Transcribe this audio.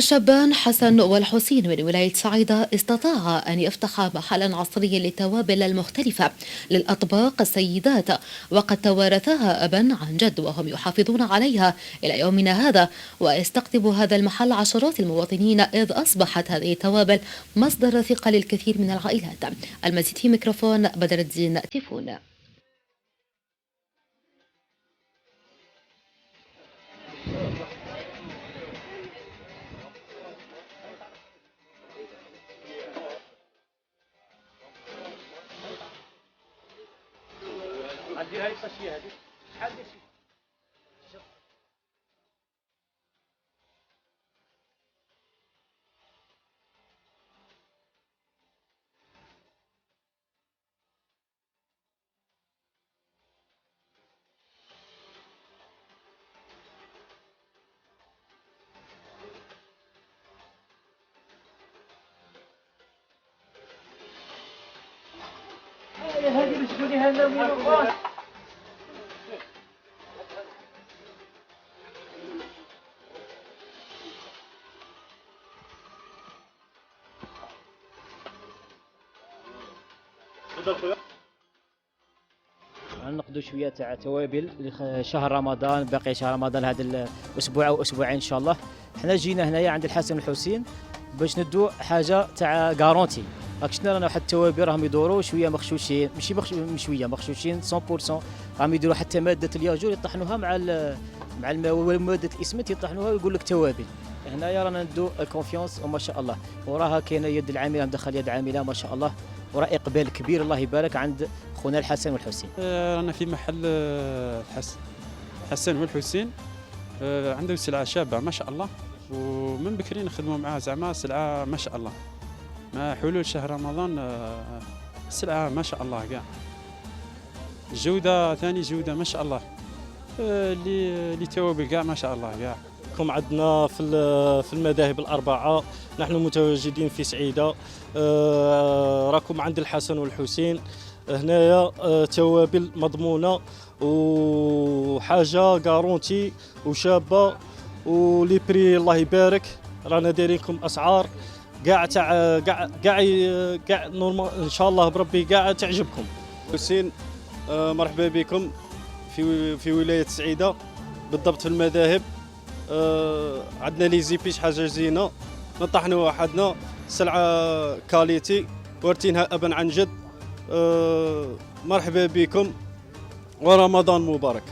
الشابان حسن والحسين من ولاية صعيدة استطاعا أن يفتحا محلا عصريا للتوابل المختلفة للأطباق السيدات، وقد توارثاها أبا عن جد وهم يحافظون عليها إلى يومنا هذا. ويستقطب هذا المحل عشرات المواطنين، إذ أصبحت هذه التوابل مصدر ثقة للكثير من العائلات. المزيد في ميكروفون بدر الدين تيفون. عندي هاي القشيه هذه شحال داك الشيء. هذه باش تجوني لنا من الوقت. نقدو شويه تاع توابل شهر رمضان، باقي شهر رمضان هذا الاسبوع او اسبوعين ان شاء الله. حنا جينا هنايا عند الحسن والحسين باش ندو حاجه تاع غارونتي. راك شفنا رانا واحد التوابل راهم يدوروا شويه مغشوشين، ماشي شويه مغشوشين 100%. راهم يديروا حتى ماده الياجور يطحنوها مع ماده الاسمنت يطحنوها ويقول لك توابل. هنايا رانا ندو كونفيونس وما شاء الله، وراها كاينه يد العامله، مدخل يد عامله ما شاء الله، وراه اقبال كبير الله يبارك عند خونا الحسن والحسين. رانا في محل الحسن والحسين، عنده سلعه شابه ما شاء الله، ومن بكري نخدموا معاه زعما سلعه ما شاء الله. مع حلول شهر رمضان السلعه ما شاء الله كاع الجوده ثاني جوده ما شاء الله، اللي توابل كاع ما شاء الله كاع. عندنا في المذاهب الأربعة، نحن متواجدين في سعيدة. راكم عند الحسن والحسين هنايا، توابل مضمونة وحاجة غارونتي وشابة، ولي بري الله يبارك. رانا دايرينكم أسعار كاع تاع كاع نورمال ان شاء الله بربي كاع تعجبكم. حسين، مرحبا بكم في ولاية سعيدة، بالضبط في المذاهب. عندنا لي زيبيش حاجه زينه، نطحنوا وحدنا سلعه كاليتي ورتينها ابا عن جد. مرحبا بكم ورمضان مبارك.